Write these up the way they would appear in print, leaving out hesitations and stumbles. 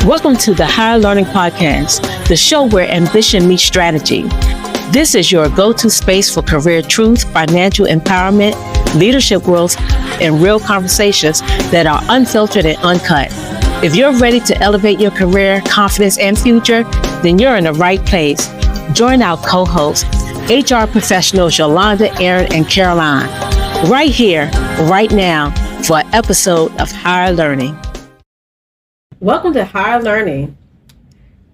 Welcome to the Higher Learning Podcast, the show where ambition meets strategy. This is your go-to space for career truth, financial empowerment, leadership growth, and real conversations that are unfiltered and uncut. If you're ready to elevate your career, confidence, and future, then you're in the right place. Join our co-hosts, HR professionals Yolanda, Aaron, and Caroline, right here, right now, for an episode of Higher Learning. Welcome to Higher Learning.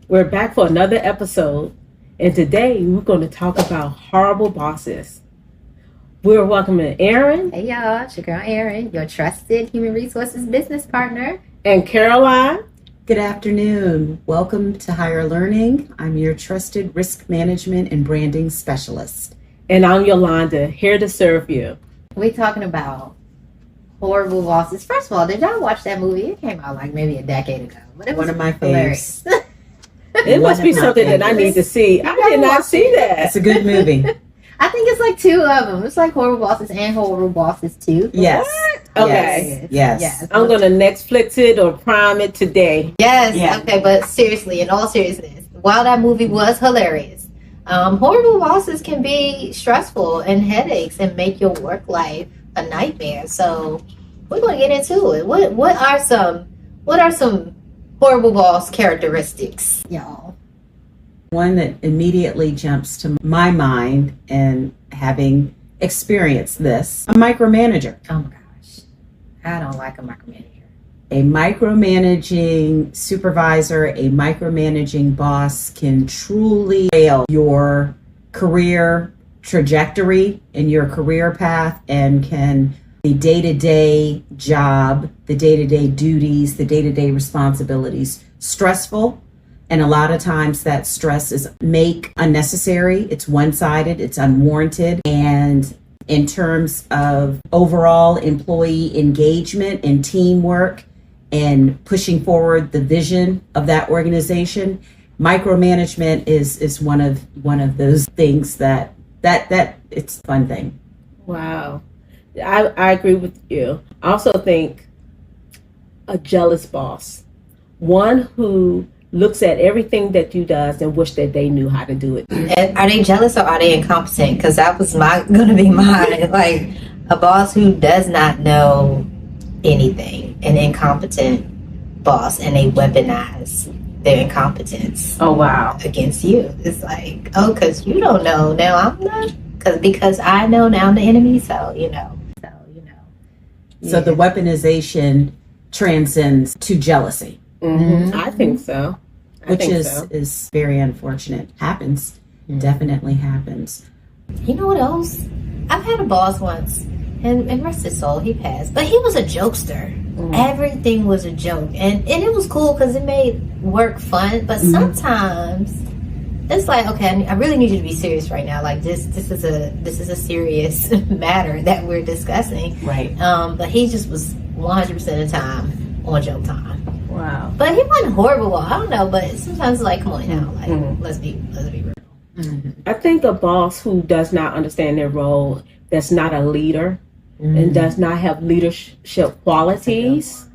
We're back for another episode, and today we're going to talk about horrible bosses. We're welcoming Aaron. Hey y'all, it's your girl Aaron, your trusted human resources business partner. And Caroline. Good afternoon. Welcome to Higher Learning. I'm your trusted risk management and branding specialist. And I'm Yolanda, here to serve you. We're talking about horrible bosses. First of all, did y'all watch that movie? It came out like maybe a decade ago. But it was one of my hilarious. faves. It must be something that I need to see. I did not see that. It's a good movie. I think it's like two of them. It's like Horrible Bosses and Horrible Bosses 2. Yes. What? Okay. Yes. I'm going to Netflix it or Prime it today. Yes. Yeah. Okay, but seriously, in all seriousness, while that movie was hilarious, horrible bosses can be stressful and headaches and make your work life a nightmare. So we're going to get into it. What are some horrible boss characteristics, y'all? One that immediately jumps to my mind, and having experienced this, a micromanager. Oh my gosh. I don't like a micromanager. A micromanaging supervisor, a micromanaging boss can truly fail your career trajectory and your career path, and can the day-to-day job, the day-to-day duties, the day-to-day responsibilities stressful. And a lot of times that stress is make unnecessary. It's one-sided, it's unwarranted. And in terms of overall employee engagement and teamwork and pushing forward the vision of that organization, micromanagement is one of those things that it's a fun thing. Wow. I agree with you. I also think a jealous boss, one who looks at everything that you does and wish that they knew how to do it. And are they jealous or are they incompetent? Because that was gonna be mine. Like a boss who does not know anything, an incompetent boss, and they weaponize their incompetence. Oh wow! Against you. It's like, oh, because you don't know, now I'm not. Because I know, now I'm the enemy. So you know. So the weaponization transcends to jealousy. Mm-hmm. I think so. Which is very unfortunate. Happens. Definitely happens. You know what else? I've had a boss once, and rest his soul, he passed. But he was a jokester. Everything was a joke. And it was cool because it made work fun. But sometimes it's like, okay, I really need you to be serious right now. Like this is a serious matter that we're discussing. Right. But he just was 100% of the time on joke time. Wow. But he wasn't horrible. I don't know, but sometimes it's like, come on now, like let's be real. I think a boss who does not understand their role, that's not a leader, and does not have leadership qualities,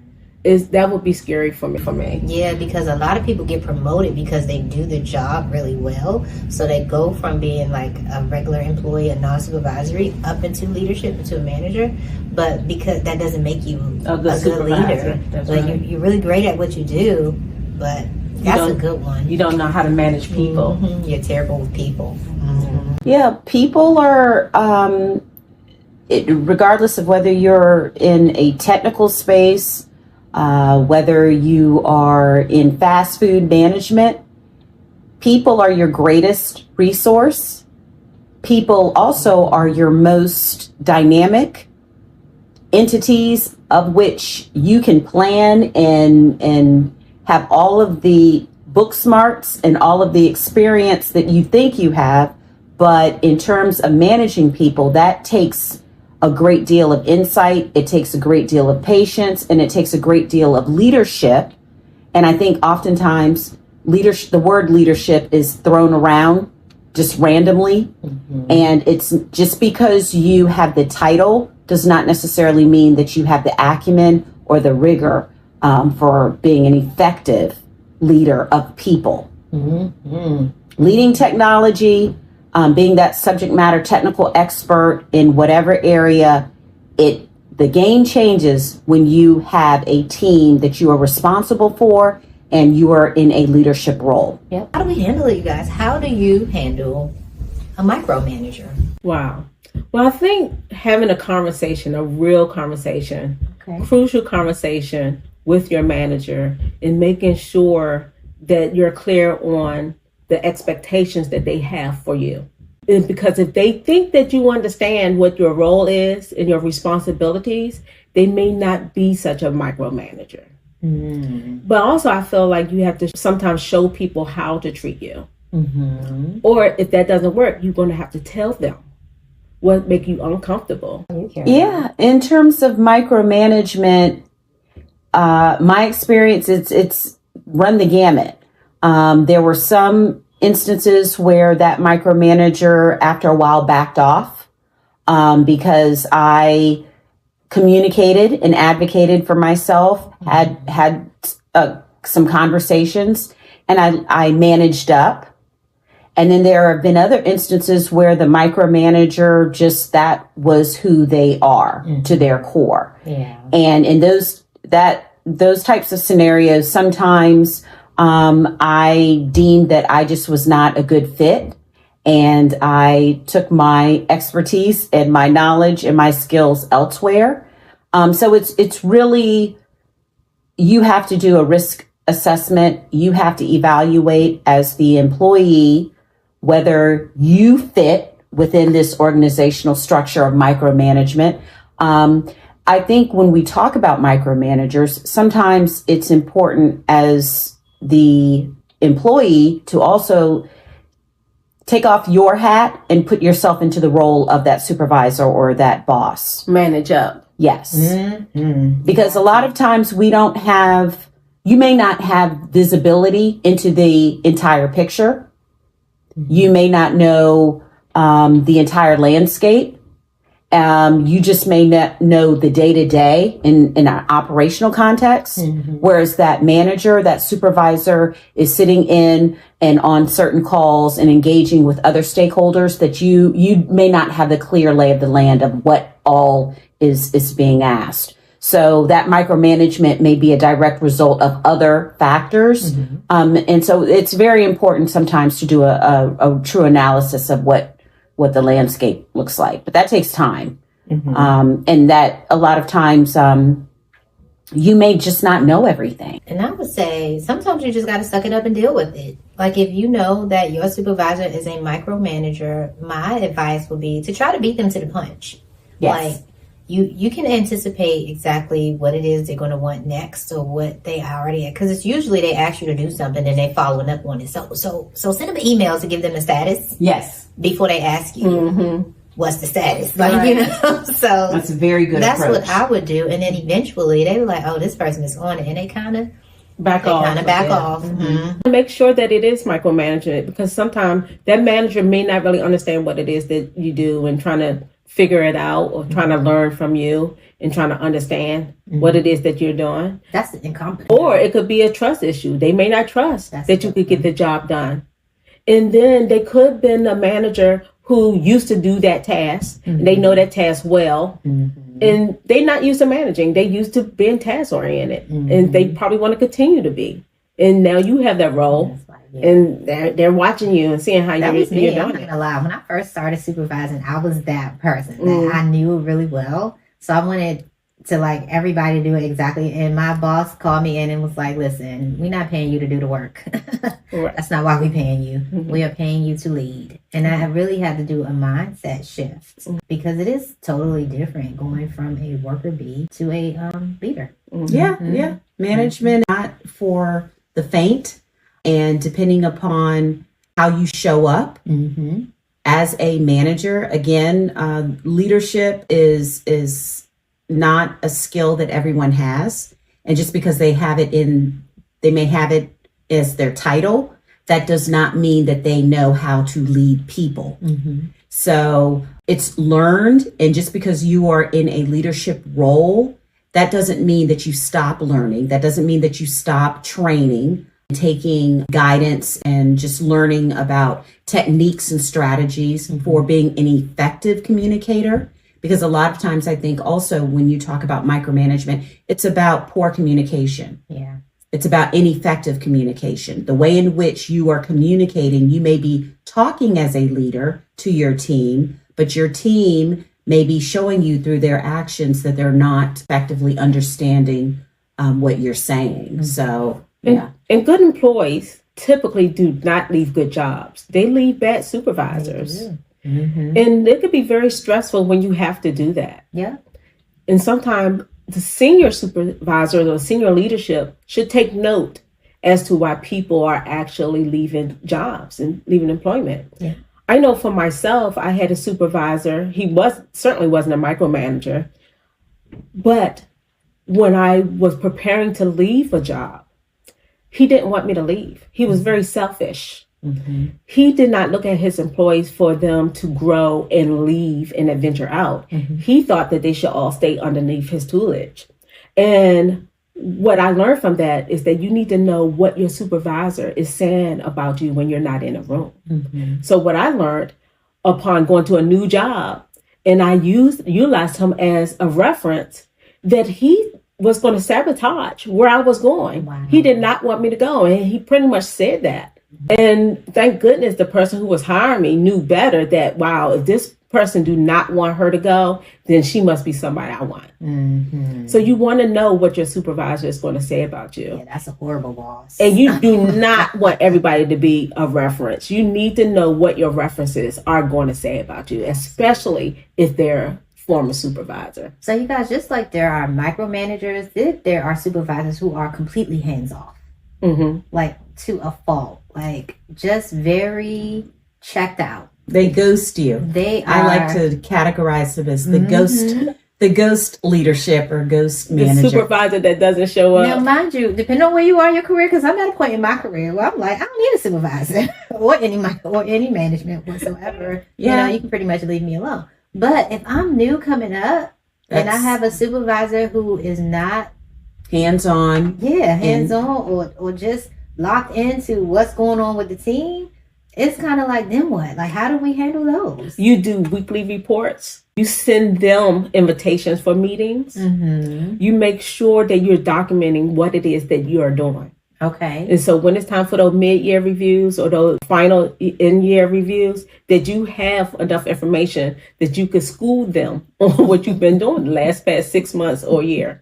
that would be scary for me. Yeah, because a lot of people get promoted because they do the job really well. So they go from being like a regular employee, a non-supervisory, up into leadership, into a manager. But because that doesn't make you a good leader. That's like right. you're really great at what you do, but that's a good one. You don't know how to manage people. You're terrible with people. Yeah, people are, regardless of whether you're in a technical space, whether you are in fast food management, people are your greatest resource. People also are your most dynamic entities, of which you can plan and have all of the book smarts and all of the experience that you think you have. But in terms of managing people, that takes a great deal of insight. It takes a great deal of patience, and it takes a great deal of leadership. And I think oftentimes the word leadership is thrown around just randomly. And it's just because you have the title does not necessarily mean that you have the acumen or the rigor for being an effective leader of people. Mm-hmm. Leading technology, being that subject matter technical expert in whatever area, the game changes when you have a team that you are responsible for and you are in a leadership role. Yep. How do we handle it, you guys? How do you handle a micromanager? Wow. Well, I think having a conversation, a real conversation, crucial conversation with your manager and making sure that you're clear on the expectations that they have for you. And because if they think that you understand what your role is and your responsibilities, they may not be such a micromanager. Mm. But also I feel like you have to sometimes show people how to treat you. Mm-hmm. Or if that doesn't work, you're going to have to tell them what make you uncomfortable. Yeah, in terms of micromanagement, my experience, it's run the gamut. There were some instances where that micromanager, after a while, backed off because I communicated and advocated for myself, had some conversations, and I managed up. And then there have been other instances where the micromanager, just that was who they are to their core. Yeah. And in those types of scenarios, sometimes I deemed that I just was not a good fit. And I took my expertise and my knowledge and my skills elsewhere. So it's really, you have to do a risk assessment. You have to evaluate as the employee whether you fit within this organizational structure of micromanagement. I think when we talk about micromanagers, sometimes it's important as the employee to also take off your hat and put yourself into the role of that supervisor or that boss. Manage up. Yes. Mm-hmm. Because a lot of times you may not have visibility into the entire picture. You may not know the entire landscape. You just may not know the day-to-day in an operational context, whereas that manager, that supervisor is sitting in and on certain calls and engaging with other stakeholders that you may not have the clear lay of the land of what all is being asked. So that micromanagement may be a direct result of other factors. And so it's very important sometimes to do a true analysis of what the landscape looks like. But that takes time. And that a lot of times you may just not know everything. And I would say sometimes you just got to suck it up and deal with it. Like if you know that your supervisor is a micromanager, my advice would be to try to beat them to the punch. Yes. Like you can anticipate exactly what it is they're going to want next or what they already, because it's usually they ask you to do something and they following up on it. So send them an email to give them the status. Yes. Before they ask you what's the status. Like, you know, so that's a very good approach. approach. What I would do. And then eventually they were like, oh, this person is on it. And they kind of back off. Make sure that it is micromanagement, because sometimes that manager may not really understand what it is that you do and trying to figure it out or trying to learn from you and trying to understand what it is that you're doing. That's incompetent. Or it could be a trust issue. They may not trust that you could get the job done. And then they could have been a manager who used to do that task. And they know that task well. And they're not used to managing. They used to being task oriented. And they probably want to continue to be. And now you have that role. And they're watching you and seeing how you're doing. I'm not gonna lie. When I first started supervising, I was that person that I knew really well. So I wanted to like everybody do it exactly. And my boss called me in and was like, "Listen, we're not paying you to do the work. That's not why we're paying you. We are paying you to lead." And I really had to do a mindset shift because it is totally different going from a worker bee to a leader. Yeah. Management not for the faint. And depending upon how you show up as a manager, again, leadership is not a skill that everyone has. And just because they may have it as their title, that does not mean that they know how to lead people. So it's learned. And just because you are in a leadership role, that doesn't mean that you stop learning. That doesn't mean that you stop training. taking guidance and just learning about techniques and strategies for being an effective communicator. Because a lot of times I think also when you talk about micromanagement, it's about poor communication. Yeah. It's about ineffective communication. The way in which you are communicating, you may be talking as a leader to your team, but your team may be showing you through their actions that they're not effectively understanding what you're saying. So, yeah. And good employees typically do not leave good jobs. They leave bad supervisors. And it could be very stressful when you have to do that. Yeah. And sometimes the senior supervisor or senior leadership should take note as to why people are actually leaving jobs and leaving employment. Yeah. I know for myself, I had a supervisor. He certainly wasn't a micromanager. But when I was preparing to leave a job, he didn't want me to leave. He was very selfish. He did not look at his employees for them to grow and leave and adventure out. He thought that they should all stay underneath his tutelage. And what I learned from that is that you need to know what your supervisor is saying about you when you're not in a room. So what I learned upon going to a new job, and I utilized him as a reference, that he was going to sabotage where I was going. Wow. He did not want me to go. And he pretty much said that. And thank goodness the person who was hiring me knew better that, wow, if this person do not want her to go, then she must be somebody I want. So you want to know what your supervisor is going to say about you. Yeah, that's a horrible boss. And you do not want everybody to be a reference. You need to know what your references are going to say about you, especially if they're former supervisor. So you guys, just like there are micromanagers, there are supervisors who are completely hands-off. Like to a fault, like just very checked out. They ghost you. I like to categorize them as the ghost leadership or ghost manager. The supervisor that doesn't show up. Now, mind you, depending on where you are in your career, because I'm at a point in my career where I'm like, I don't need a supervisor or any management whatsoever. Yeah. You can pretty much leave me alone. But if I'm new coming up and I have a supervisor who is not hands-on, or just locked into what's going on with the team, it's kind of like, then what? Like, how do we handle those? You do weekly reports. You send them invitations for meetings. You make sure that you're documenting what it is that you are doing. Okay. And so when it's time for those mid-year reviews or those final end-year reviews, that you have enough information that you could school them on what you've been doing the past 6 months or a year.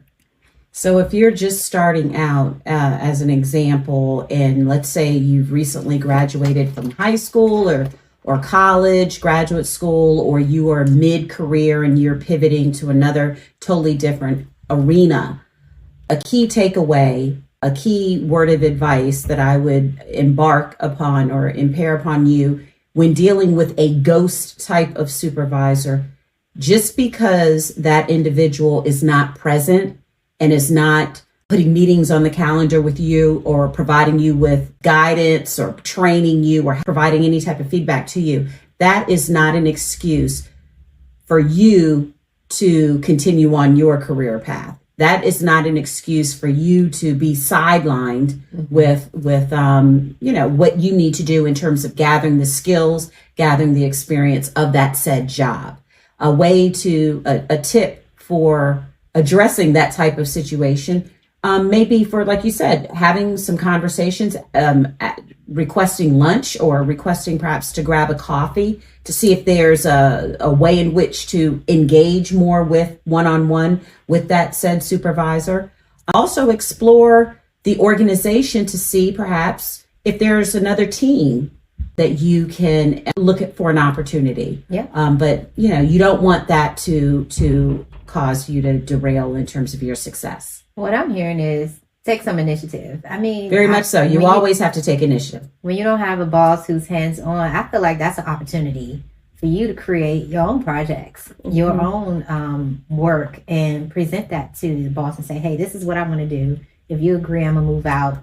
So if you're just starting out, as an example, and let's say you've recently graduated from high school or college, graduate school, or you are mid-career and you're pivoting to another totally different arena, a key takeaway, a key word of advice that I would embark upon or impare upon you when dealing with a ghost type of supervisor, just because that individual is not present and is not putting meetings on the calendar with you or providing you with guidance or training you or providing any type of feedback to you, that is not an excuse for you to continue on your career path. That is not an excuse for you to be sidelined with what you need to do in terms of gathering the skills, gathering the experience of that said job. A tip for addressing that type of situation, maybe for, like you said, having some conversations, requesting lunch or requesting perhaps to grab a coffee to see if there's a way in which to engage more with one-on-one with that said supervisor. Also explore the organization to see perhaps if there's another team that you can look at for an opportunity. Yeah. But you don't want that to cause you to derail in terms of your success. What I'm hearing is take some initiative. I mean, very much so. You always have to take initiative. When you don't have a boss who's hands-on, I feel like that's an opportunity for you to create your own projects, your own work, and present that to the boss and say, hey, this is what I want to do. If you agree, I'm going to move out,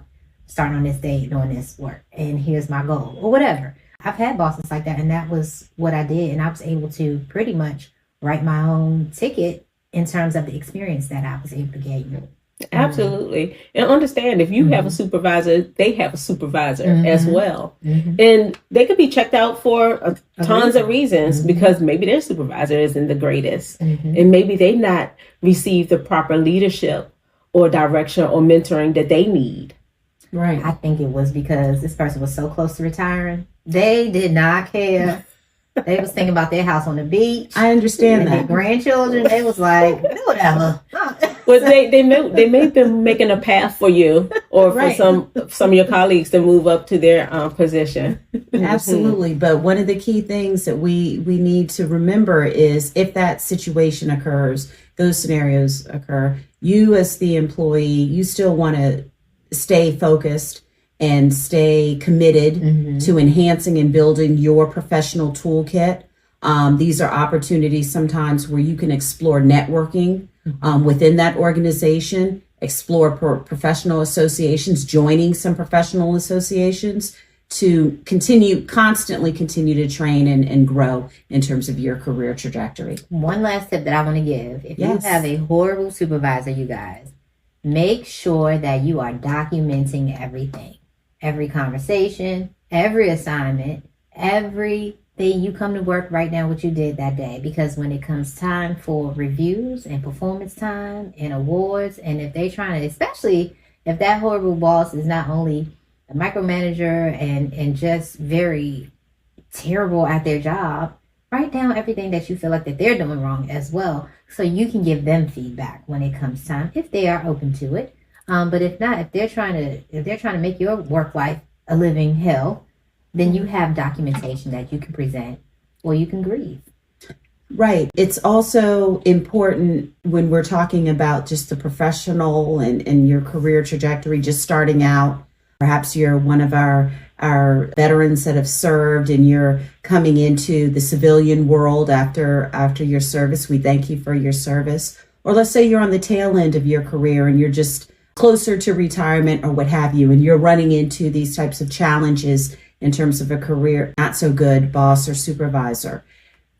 starting on this date, doing this work, and here's my goal, or whatever. I've had bosses like that, and that was what I did, and I was able to pretty much write my own ticket in terms of the experience that I was able to gain. Absolutely. And understand, if you have a supervisor, they have a supervisor as well. Mm-hmm. And they could be checked out for tons of reasons because maybe their supervisor isn't the greatest. And maybe they not receive the proper leadership or direction or mentoring that they need. Right. I think it was because this person was so close to retiring. They did not care. They was thinking about their house on the beach. I understand and that. their grandchildren, they was like, whatever. Well, they may have been making a path for you or for some of your colleagues to move up to their position. Absolutely. But one of the key things that we need to remember is if that situation occurs, those scenarios occur, you as the employee, you still want to stay focused and stay committed to enhancing and building your professional toolkit. These are opportunities sometimes where you can explore networking within that organization, explore professional associations, joining some professional associations to constantly continue to train and grow in terms of your career trajectory. One last tip that I want to give. If you have a horrible supervisor, you guys, make sure that you are documenting everything. Every conversation, every assignment, everything you come to work, write down what you did that day. Because when it comes time for reviews and performance time and awards, and if they trying to, especially if that horrible boss is not only a micromanager and just very terrible at their job, write down everything that you feel like that they're doing wrong as well, so you can give them feedback when it comes time, if they are open to it. But if not, if they're trying to make your work life a living hell, then you have documentation that you can present or you can grieve. Right. It's also important when we're talking about just the professional and your career trajectory, just starting out. Perhaps you're one of our veterans that have served and you're coming into the civilian world after your service. We thank you for your service. Or let's say you're on the tail end of your career and you're just closer to retirement or what have you, and you're running into these types of challenges in terms of a career not so good boss or supervisor.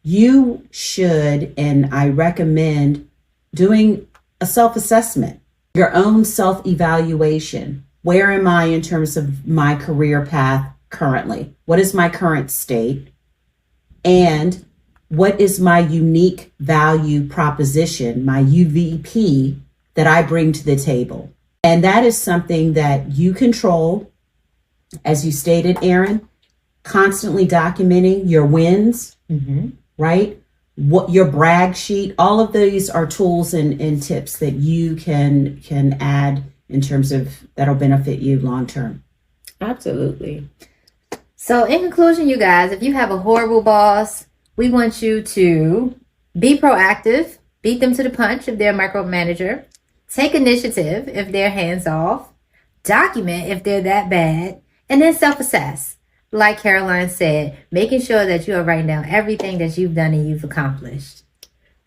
You should, and I recommend, doing a self-assessment, your own self-evaluation. Where am I in terms of my career path currently? What is my current state? And what is my unique value proposition, my UVP, that I bring to the table? And that is something that you control, as you stated, Erin, constantly documenting your wins, right? What your brag sheet, all of these are tools and tips that you can add in terms of that'll benefit you long term. Absolutely. So in conclusion, you guys, if you have a horrible boss, we want you to be proactive, beat them to the punch if they're a micromanager, take initiative if they're hands off, document if they're that bad, and then self-assess. Like Caroline said, making sure that you are writing down everything that you've done and you've accomplished.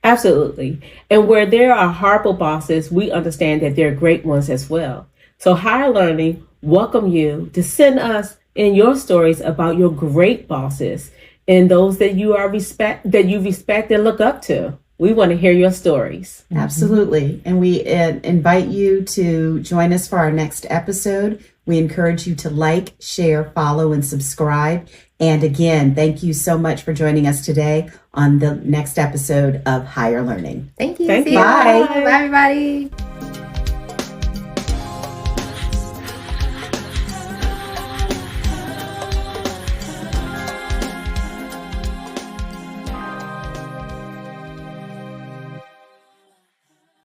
Absolutely. And where there are horrible bosses, we understand that there are great ones as well. So Higher Learning welcome you to send us in your stories about your great bosses and those that you respect and look up to. We want to hear your stories. Absolutely. And we invite you to join us for our next episode. We encourage you to like, share, follow, and subscribe. And again, thank you so much for joining us today on the next episode of Higher Learning. Thank you. Thank See you. you. Bye. Bye, everybody.